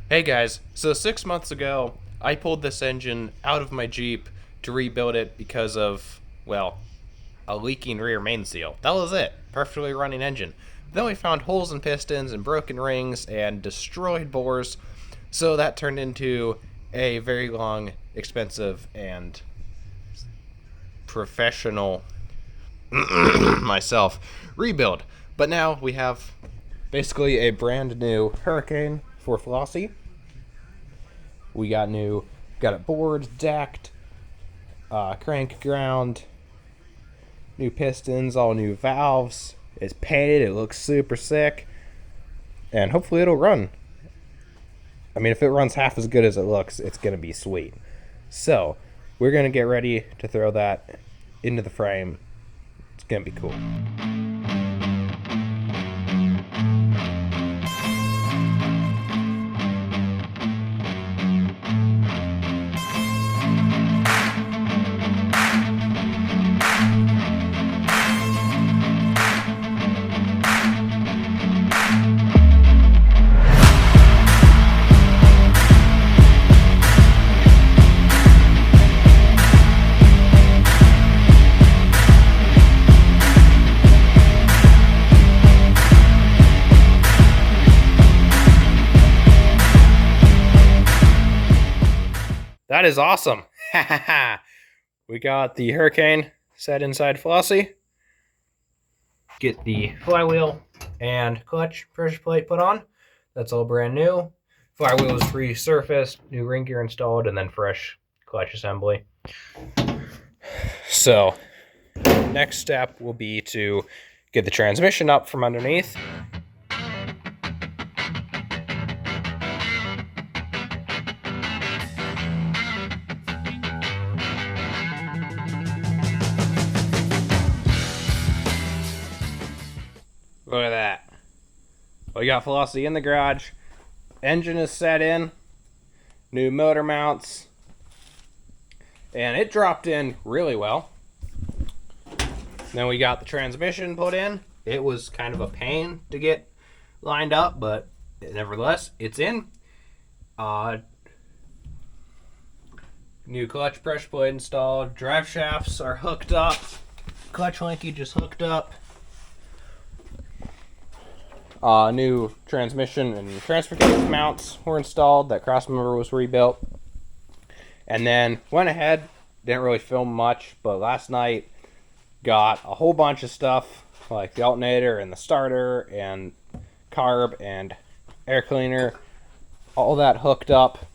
Hey guys, so 6 months ago, I pulled this engine out of my Jeep to rebuild it because of, well, a leaking rear main seal. That was it. Perfectly running engine. Then we found holes in pistons and broken rings and destroyed bores, so that turned into a very long, expensive, and professional myself rebuild. But now we have basically a brand new Hurricane for Flossy. We got it bored, decked, crank ground, new pistons, all new valves. It's painted, it looks super sick, and hopefully it'll run. I mean, if it runs half as good as it looks, it's gonna be sweet. So, we're gonna get ready to throw that into the frame. It's gonna be cool. That is awesome. We got the Hurricane set inside Flossy. Get the flywheel and clutch pressure plate put on. That's all brand new. Flywheel is resurfaced, new ring gear installed, and then fresh clutch assembly. So, next step will be to get the transmission up from underneath. Look at that. We got Flossy in the garage. Engine is set in. New motor mounts. And it dropped in really well. Then we got the transmission put in. It was kind of a pain to get lined up, but nevertheless, it's in. New clutch pressure plate installed. Drive shafts are hooked up. Clutch linkage is hooked up. New transmission and transfer case mounts were installed. That cross member was rebuilt. And then went ahead, didn't really film much, but last night got a whole bunch of stuff like the alternator and the starter and carb and air cleaner, all that hooked up,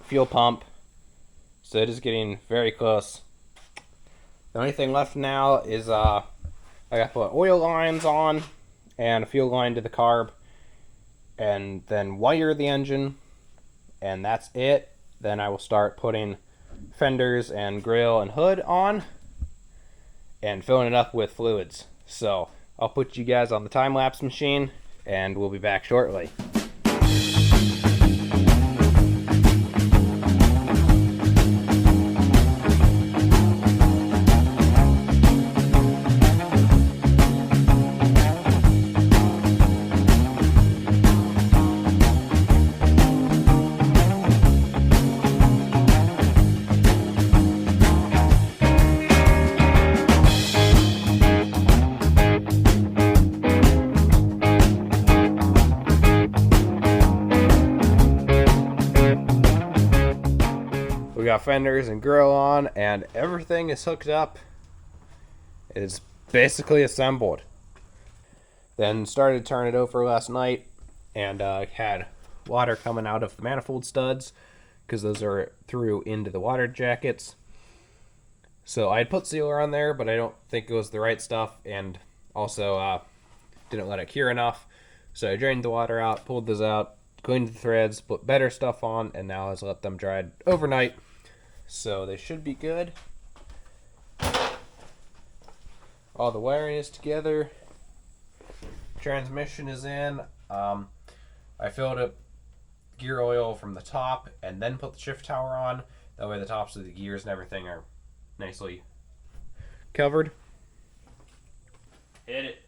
fuel pump. So it is getting very close. The only thing left now is I got to put oil lines on and a fuel line to the carb, and then wire the engine, and that's it. Then I will start putting fenders and grill and hood on and filling it up with fluids. So I'll put you guys on the time-lapse machine and we'll be back shortly. We got fenders and grill on, and everything is hooked up. It's basically assembled. Then started to turn it over last night, and had water coming out of the manifold studs because those are through into the water jackets. So I had put sealer on there, but I don't think it was the right stuff, and also didn't let it cure enough. So I drained the water out, pulled those out, cleaned the threads, put better stuff on, and now I let them dry overnight. So they should be good. All the wiring is together. Transmission is in. I filled up gear oil from the top and then put the shift tower on. That way the tops of the gears and everything are nicely covered. Hit it.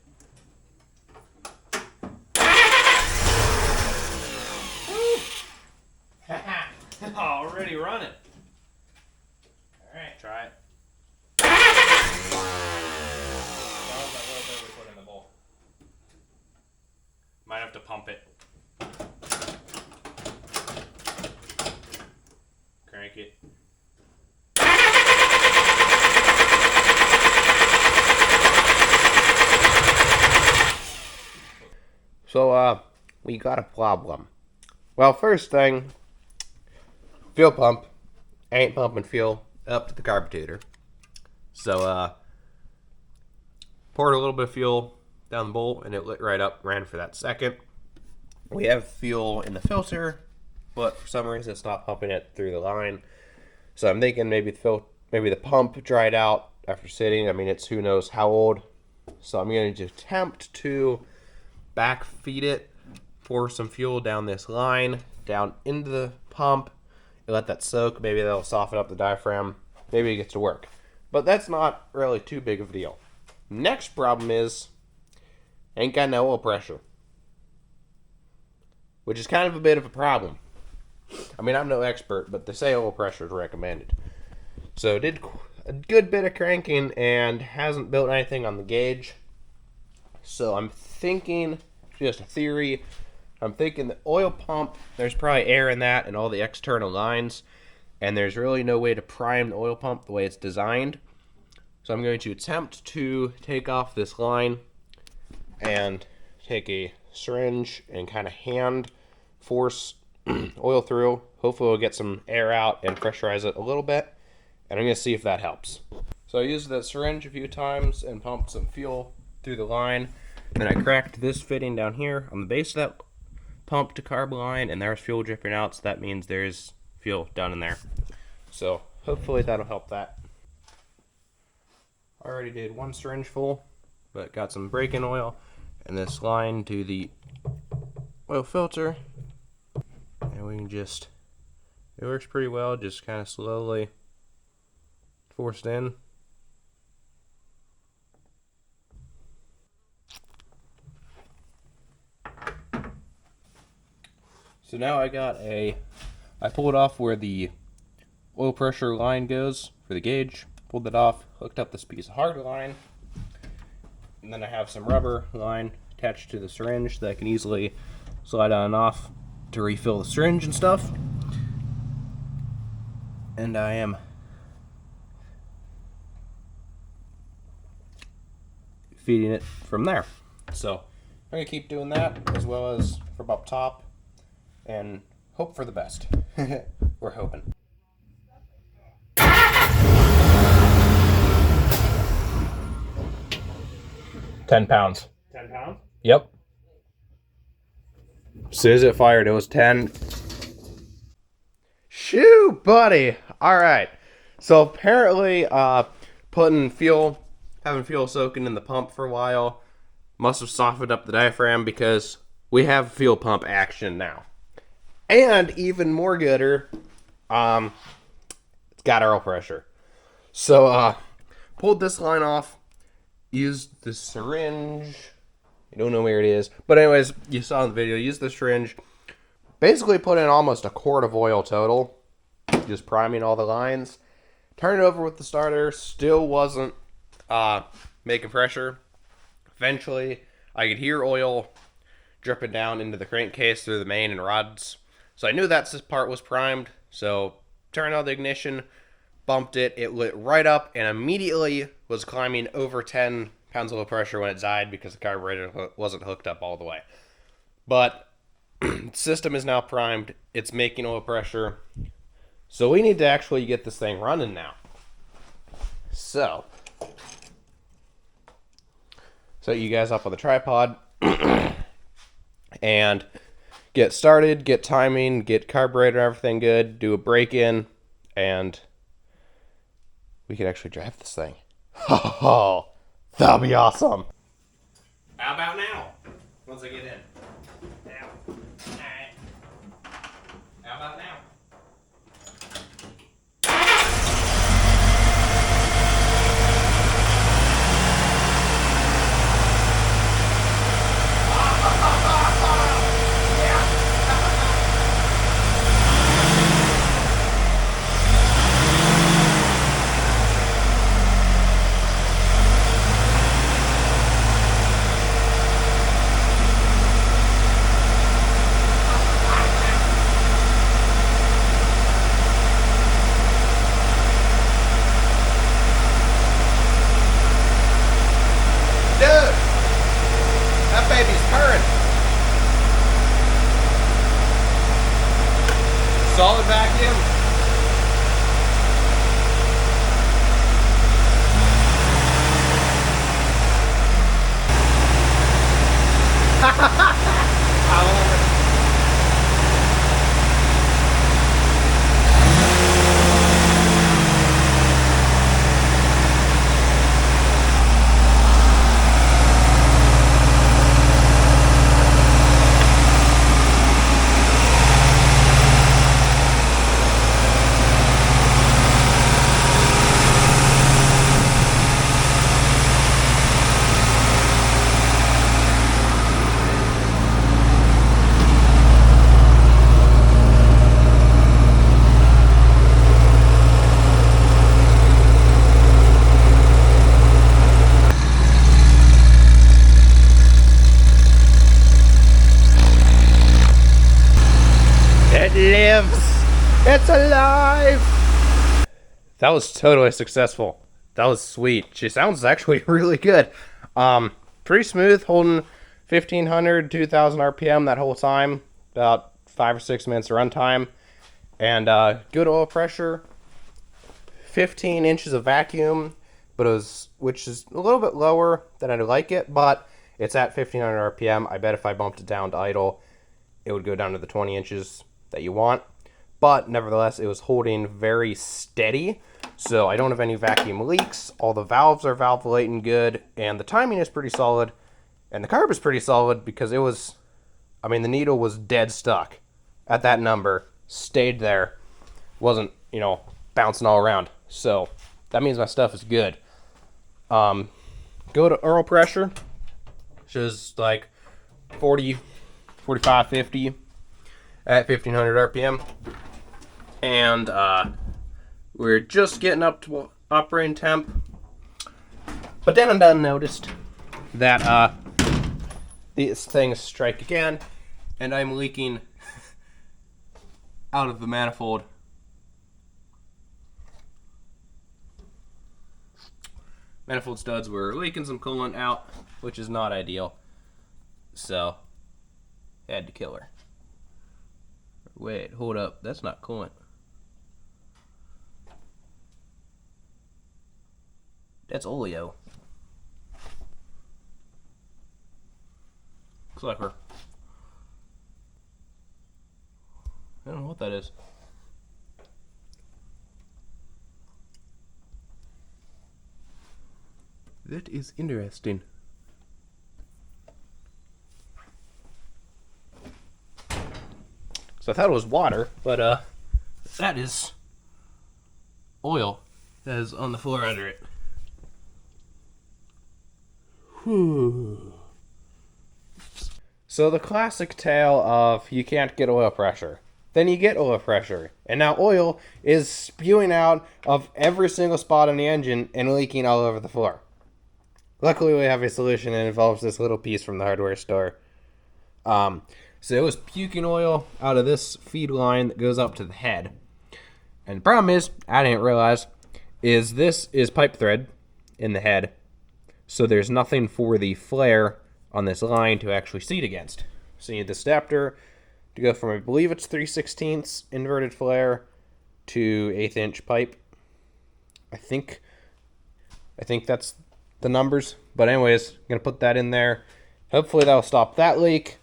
already running. Alright, try it. Might have to pump it. Crank it. So, we got a problem. Well, first thing, fuel pump ain't pumping fuel up to the carburetor. So, poured a little bit of fuel down the bowl and it lit right up, ran for that second. We have fuel in the filter, but for some reason it's not pumping it through the line. So I'm thinking maybe the pump dried out after sitting. I mean, it's who knows how old. So I'm going to attempt to back feed it, pour some fuel down this line, down into the pump, and let that soak. Maybe that'll soften up the diaphragm. Maybe it gets to work. But that's not really too big of a deal. Next problem is, ain't got no oil pressure. Which is kind of a bit of a problem. I mean, I'm no expert, but they say oil pressure is recommended. So did a good bit of cranking and hasn't built anything on the gauge. So I'm thinking, just a theory, I'm thinking the oil pump, there's probably air in that and all the external lines, and there's really no way to prime the oil pump the way it's designed. So I'm going to attempt to take off this line and take a syringe and kind of hand force oil through. Hopefully we'll get some air out and pressurize it a little bit, and I'm going to see if that helps. So I used that syringe a few times and pumped some fuel through the line. Then I cracked this fitting down here on the base of that pump to carb line, and there's fuel dripping out, so that means there's fuel down in there. So hopefully that'll help that. I already did one syringe full, but got some break-in oil and this line to the oil filter, and we can just, it works pretty well, just kind of slowly forced in. So now I pulled off where the oil pressure line goes for the gauge, pulled it off, hooked up this piece of hard line, and then I have some rubber line attached to the syringe that I can easily slide on and off to refill the syringe and stuff. And I am feeding it from there. So I'm going to keep doing that as well as from up top and hope for the best. We're hoping. 10 pounds. 10 pounds? Yep. As soon as it fired, it was 10. Shoo, buddy. All right. So apparently, having fuel soaking in the pump for a while must have softened up the diaphragm, because we have fuel pump action now. And even more gooder, it's got oil pressure. So, pulled this line off, used the syringe. I don't know where it is. But anyways, you saw in the video, used the syringe. Basically put in almost a quart of oil total. Just priming all the lines. Turned it over with the starter. Still wasn't making pressure. Eventually, I could hear oil dripping down into the crankcase through the main and rods. So I knew that this part was primed. So turned on the ignition, bumped it. It lit right up and immediately was climbing over 10 pounds of oil pressure when it died, because the carburetor wasn't hooked up all the way. But the system is now primed. It's making oil pressure. So we need to actually get this thing running now. So set you guys up on the tripod and get started, get timing, get carburetor, everything good, do a break-in, and we can actually drive this thing. Oh, that'll be awesome. How about now? Once I get in. Now. Alright. How about now? solid vacuum. It lives! It's alive! That was totally successful. That was sweet. She sounds actually really good. Pretty smooth, holding 1500, 2000 RPM that whole time. About 5 or 6 minutes of runtime. And good oil pressure. 15 inches of vacuum, which is a little bit lower than I'd like it, but it's at 1500 RPM. I bet if I bumped it down to idle, it would go down to the 20 inches that you want. But nevertheless, it was holding very steady, so I don't have any vacuum leaks. All the valves are valvulating good, and the timing is pretty solid, and the carb is pretty solid because it was, I mean, the needle was dead stuck at that number, stayed there, wasn't, you know, bouncing all around. So that means my stuff is good. Go to oil pressure, which is like 40, 45, 50 at 1500 RPM. And we're just getting up to operating temp. But then I done noticed that these things strike again, and I'm leaking out of the manifold. Manifold studs were leaking some coolant out, which is not ideal. So, had to kill her. Wait, hold up. That's not coolant. That's oleo. Looks like her. I don't know what that is. That is interesting. So I thought it was water, but that is oil that is on the floor under it. Whew. So the classic tale of you can't get oil pressure. Then you get oil pressure. And now oil is spewing out of every single spot on the engine and leaking all over the floor. Luckily we have a solution that involves this little piece from the hardware store. So it was puking oil out of this feed line that goes up to the head. And the problem is, I didn't realize, is this is pipe thread in the head. So there's nothing for the flare on this line to actually seat against. So you need this adapter to go from, I believe it's 3/16 inverted flare to 1/8 inch pipe. I think that's the numbers. But anyways, I'm going to put that in there. Hopefully that'll stop that leak.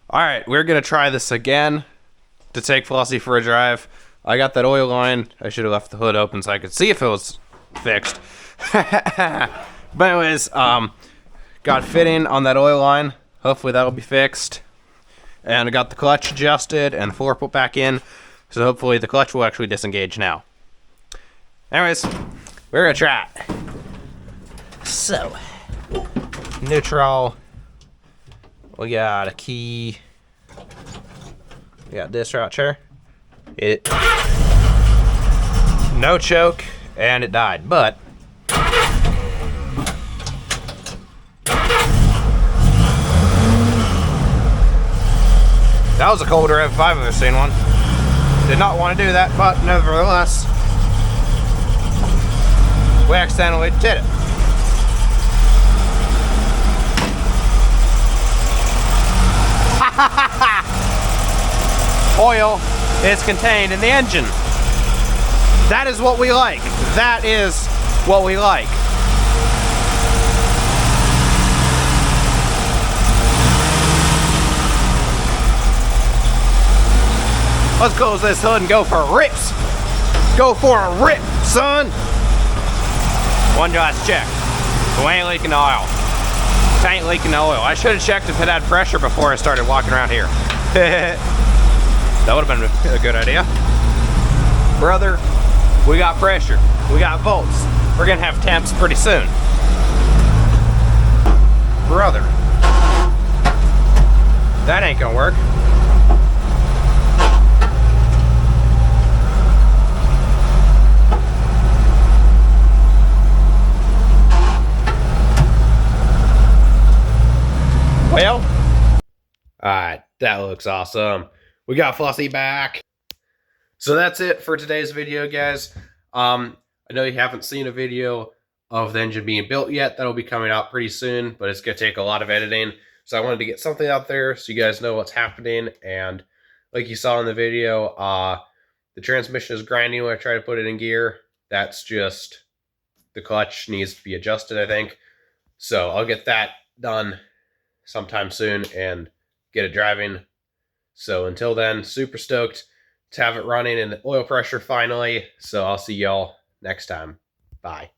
Alright, we're going to try this again to take Flossy for a drive. I got that oil line. I should have left the hood open so I could see if it was fixed. But anyways, got fitting on that oil line. Hopefully that'll be fixed. And I got the clutch adjusted and the floor put back in. So hopefully the clutch will actually disengage now. Anyways, we're going to try it. So, neutral. We got a key. We got this right here. No choke, and it died, but that was a cold rev if I've ever seen one. Did not want to do that, but nevertheless, we accidentally did it. Oil is contained in the engine. That is what we like. That is what we like. Let's close this hood and go for rips. Go for a rip, son. One last check. We ain't leaking oil. It ain't leaking oil. I should have checked if it had pressure before I started walking around here. That would have been a good idea. Brother, we got pressure. We got volts. We're gonna have temps pretty soon. Brother, that ain't gonna work. Well, alright, that looks awesome. We got Flossy back. So that's it for today's video, guys. I know you haven't seen a video of the engine being built yet. That'll be coming out pretty soon, but it's going to take a lot of editing. So I wanted to get something out there so you guys know what's happening. And like you saw in the video, the transmission is grinding when I try to put it in gear. That's just the clutch needs to be adjusted, I think. So I'll get that done sometime soon and get it driving. So until then, super stoked to have it running and oil pressure finally. So I'll see y'all next time. Bye.